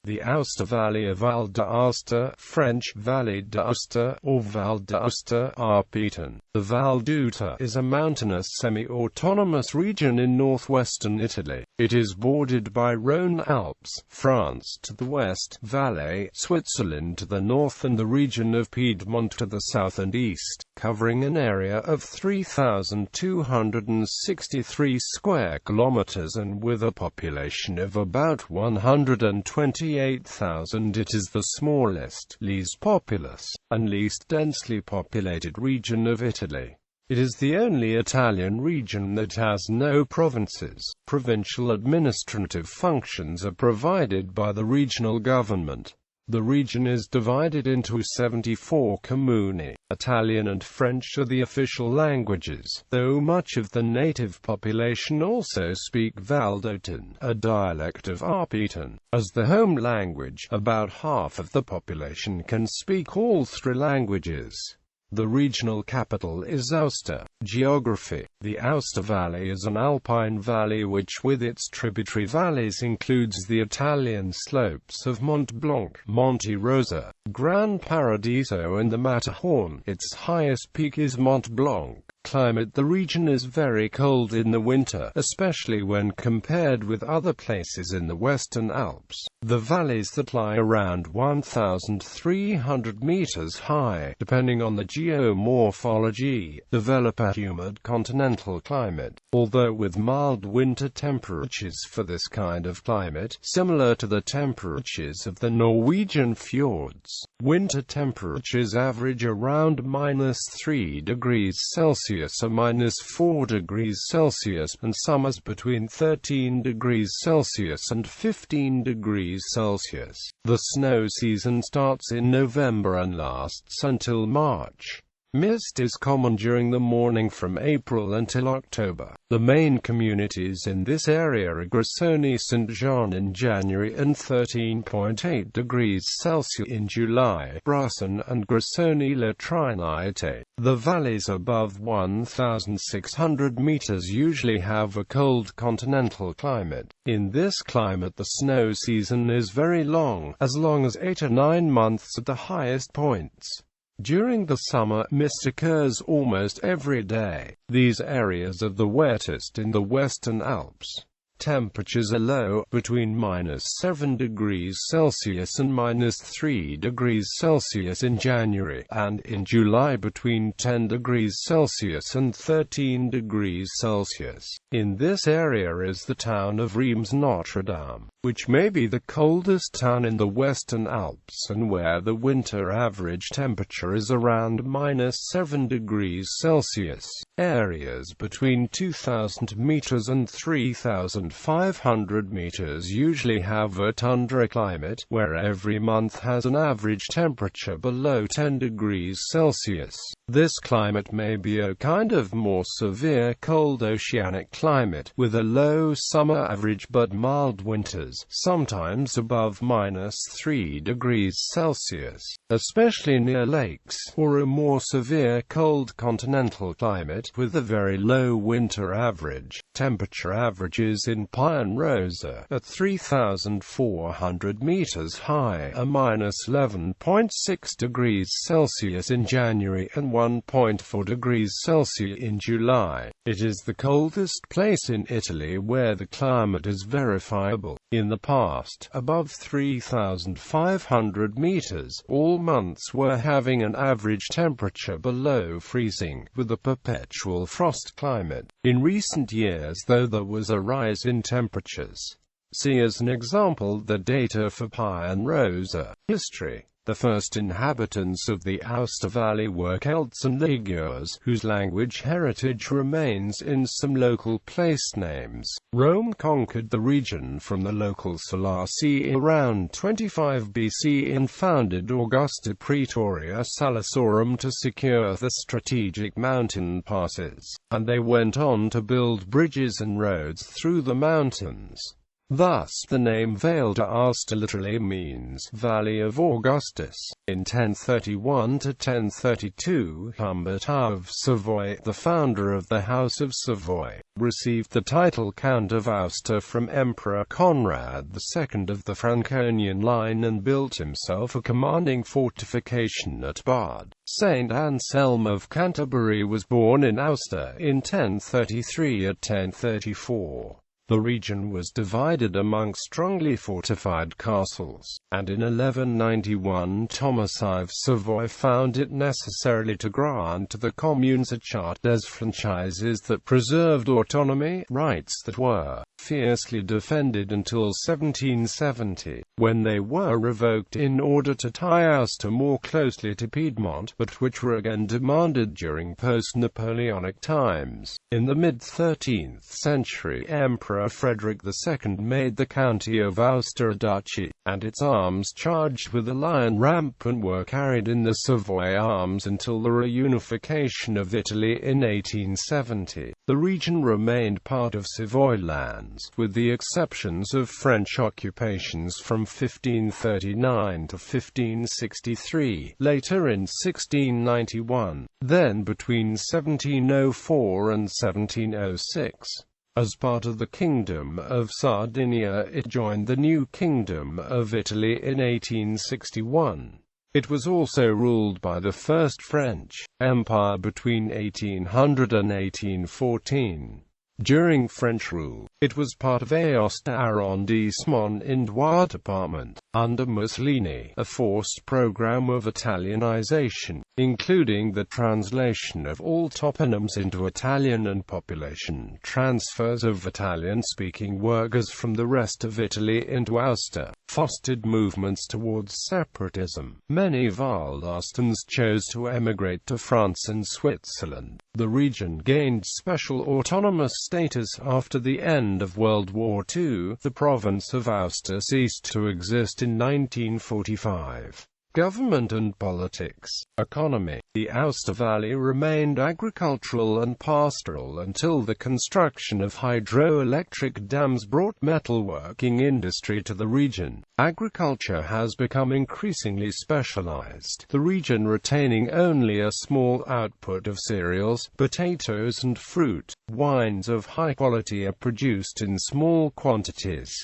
The Aosta Valley of Val d'Aosta, French, Vallée d'Aosta, or Val d'Aosta, Arpitan. The Val d'Aosta is a mountainous semi-autonomous region in northwestern Italy. It is bordered by Rhône-Alpes, France to the west, Valais, Switzerland to the north, and the region of Piedmont to the south and east, covering an area of 3,263 square kilometers and with a population of about 128,000. It is the smallest, least populous, and least densely populated region of Italy. It is the only Italian region that has no provinces. Provincial administrative functions are provided by the regional government. The region is divided into 74 comuni. Italian and French are the official languages, though much of the native population also speak Valdôtan, a dialect of Arpitan. As the home language, about half of the population can speak all three languages. The regional capital is Aosta. Geography. The Aosta Valley is an alpine valley which with its tributary valleys includes the Italian slopes of Mont Blanc, Monte Rosa, Gran Paradiso and the Matterhorn. Its highest peak is Mont Blanc. Climate. The region is very cold in the winter, especially when compared with other places in the Western Alps. The valleys that lie around 1,300 meters high, depending on the geomorphology, develop a humid continental climate, although with mild winter temperatures for this kind of climate, similar to the temperatures of the Norwegian fjords. Winter temperatures average around -3 degrees Celsius or -4 degrees Celsius, and summers between 13 degrees Celsius and 15 degrees Celsius. The snow season starts in November and lasts until March. Mist is common during the morning from April until October. The main communities in this area are Grissoni-Saint-Jean in January and 13.8 degrees Celsius in July, Brasson and Grissoni-Le-Trinité. The valleys above 1,600 meters usually have a cold continental climate. In this climate the snow season is very long as 8 or 9 months at the highest points. During the summer, mist occurs almost every day. These areas are the wettest in the Western Alps. Temperatures are low, between -7 degrees Celsius and -3 degrees Celsius in January, and in July between 10 degrees Celsius and 13 degrees Celsius. In this area is the town of Reims-Notre-Dame, which may be the coldest town in the Western Alps and where the winter average temperature is around -7 degrees Celsius. Areas between 2,000 meters and 3,500 meters usually have a tundra climate, where every month has an average temperature below 10 degrees Celsius. This climate may be a kind of more severe cold oceanic climate, with a low summer average but mild winters, sometimes above -3 degrees Celsius, especially near lakes, or a more severe cold continental climate, with a very low winter average. Temperature averages in Piedmont Rosa, at 3,400 meters high, are -11.6 degrees Celsius in January and 1.4 degrees Celsius in July. It is the coldest place in Italy where the climate is verifiable. In the past, above 3,500 meters, all months were having an average temperature below freezing, with a perpetual frost climate. In recent years, though, there was a rise in temperatures. See as an example the data for Piedmont Rosa. History. The first inhabitants of the Aosta Valley were Celts and Ligures, whose language heritage remains in some local place names. Rome conquered the region from the local Selaci around 25 BC and founded Augusta Praetoria Salisorum to secure the strategic mountain passes, and they went on to build bridges and roads through the mountains. Thus, the name Vale d'Aosta literally means Valley of Augustus. In 1031 to 1032, Humbert of Savoy, the founder of the House of Savoy, received the title Count of Aosta from Emperor Conrad II of the Franconian line and built himself a commanding fortification at Bard. Saint Anselm of Canterbury was born in Aosta in 1033 at 1034. The region was divided among strongly fortified castles, and in 1191 Thomas of Savoy found it necessary to grant to the communes a charte des franchises that preserved autonomy, rights that were fiercely defended until 1770, when they were revoked in order to tie Aosta more closely to Piedmont, but which were again demanded during post-Napoleonic times. In the mid-13th century, Emperor Frederick II made the county of Aosta a duchy, and its arms charged with a lion rampant were carried in the Savoy arms until the reunification of Italy in 1870. The region remained part of Savoy lands, with the exceptions of French occupations from 1539 to 1563, later in 1691, then between 1704 and 1706. As part of the Kingdom of Sardinia, it joined the new Kingdom of Italy in 1861. It was also ruled by the First French Empire between 1800 and 1814. During French rule, it was part of Aosta arrondissement in Loire department. Under Mussolini, a forced program of Italianization, including the translation of all toponyms into Italian and population transfers of Italian-speaking workers from the rest of Italy into Aosta, fostered movements towards separatism. Many Val-d'Aostans chose to emigrate to France and Switzerland. The region gained special autonomous status after the end of World War II. The province of Aosta ceased to exist in 1945. Government and politics. Economy. The Aosta Valley remained agricultural and pastoral until the construction of hydroelectric dams brought metalworking industry to the region. Agriculture has become increasingly specialized, the region retaining only a small output of cereals, potatoes and fruit. Wines of high quality are produced in small quantities.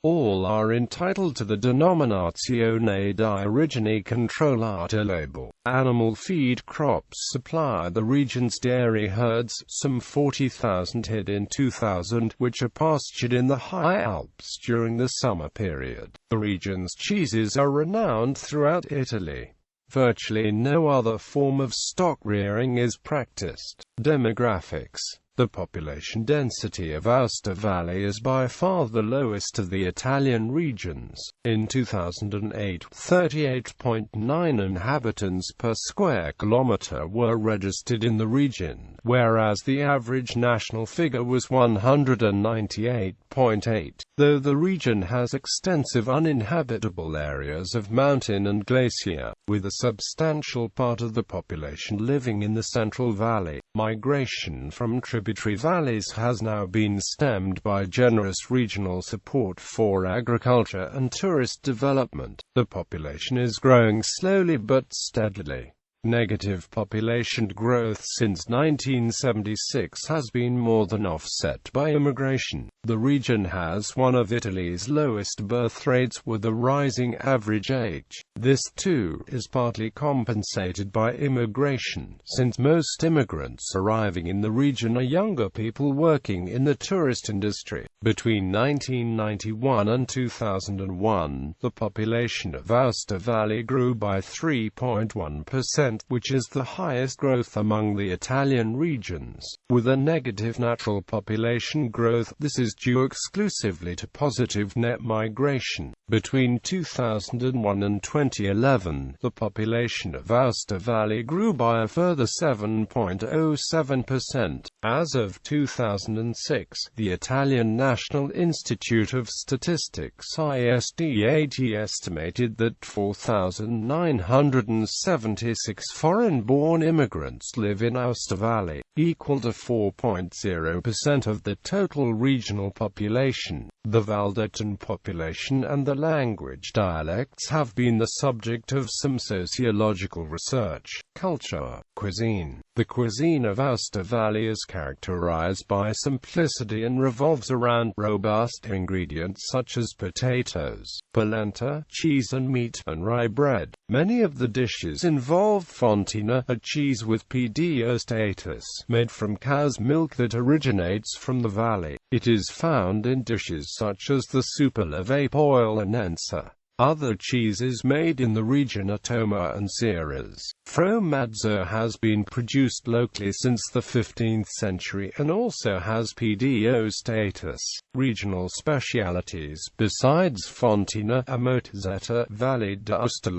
All are entitled to the Denominazione di Origine Controllata label. Animal feed crops supply the region's dairy herds, some 40,000 head in 2000, which are pastured in the high Alps during the summer period. The region's cheeses are renowned throughout Italy. Virtually no other form of stock rearing is practiced. Demographics. The population density of Aosta Valley is by far the lowest of the Italian regions. In 2008, 38.9 inhabitants per square kilometre were registered in the region, whereas the average national figure was 198.8. Though the region has extensive uninhabitable areas of mountain and glacier, with a substantial part of the population living in the Central Valley, migration from tributary valleys has now been stemmed by generous regional support for agriculture and tourist development. The population is growing slowly but steadily. Negative population growth since 1976 has been more than offset by immigration. The region has one of Italy's lowest birth rates with a rising average age. This, too, is partly compensated by immigration, since most immigrants arriving in the region are younger people working in the tourist industry. Between 1991 and 2001, the population of Aosta Valley grew by 3.1%, which is the highest growth among the Italian regions. With a negative natural population growth, this is due exclusively to positive net migration. Between 2001 and 2011, the population of Aosta Valley grew by a further 7.07%. As of 2006, the Italian National Institute of Statistics (Ist.It) estimated that 4,976 foreign-born immigrants live in Aosta Valley, equal to 4.0% of the total regional population. The Valdôtan population and the language dialects have been the subject of some sociological research. Culture. Cuisine. The cuisine of Aosta Valley is characterized by simplicity and revolves around robust ingredients such as potatoes, polenta, cheese and meat, and rye bread. Many of the dishes involve fontina, a cheese with PDO status, made from cow's milk that originates from the valley. It is found in dishes such as the soupe poil and ensa. Other cheeses made in the region are Toma and Sierras. Fromazzo has been produced locally since the 15th century and also has PDO status. Regional specialities besides fontina are mozzetta, Vallée d'Aosta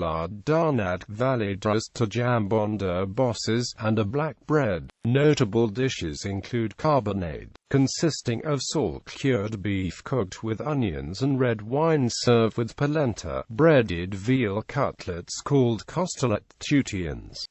d'Arnad, Vallée d'Aosta jambon de bosses, and a black bread. Notable dishes include carbonade, consisting of salt-cured beef cooked with onions and red wine served with polenta, breaded veal cutlets called costelettes,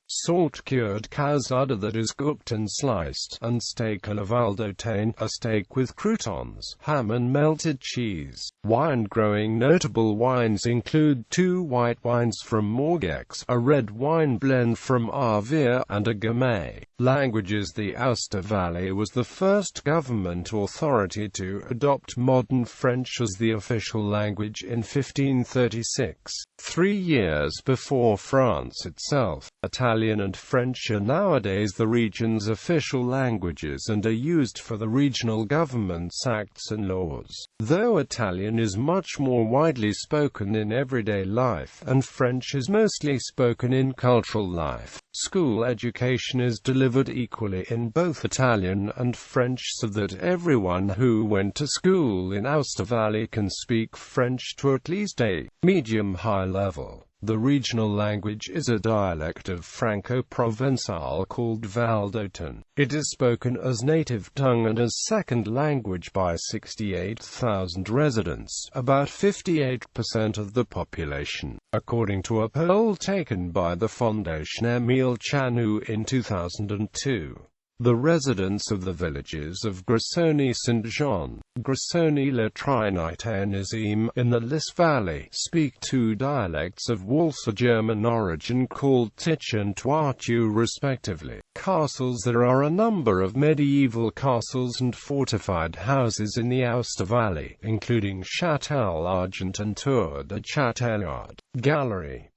salt-cured cow's udder that is cooked and sliced, and steak à la valdôtaine, a steak with croutons, ham and melted cheese. Wine-growing notable wines include 2 white wines from Morgex, a red wine blend from Arpitan, and a Gamay. Languages. The Aosta Valley was the first government authority to adopt modern French as the official language in 1536, 3 years before France itself. Italian and French are nowadays the region's official languages and are used for the regional government's acts and laws. Though Italian is much more widely spoken in everyday life, and French is mostly spoken in cultural life, school education is delivered equally in both Italian and French so that everyone who went to school in Aosta Valley can speak French to at least a medium-high level. The regional language is a dialect of Franco-Provençal called Valdôtan. It is spoken as native tongue and as second language by 68,000 residents, about 58% of the population, according to a poll taken by the Fondation Émile Chanou in 2002. The residents of the villages of Gressoney-Saint-Jean, Gressoney-le-Trinité and Izime, in the Lys Valley, speak 2 dialects of Walser German origin called Titch and Toitu respectively. Castles. There are a number of medieval castles and fortified houses in the Aosta Valley, including Châtel Argent and Tour de Châtellard. Gallery.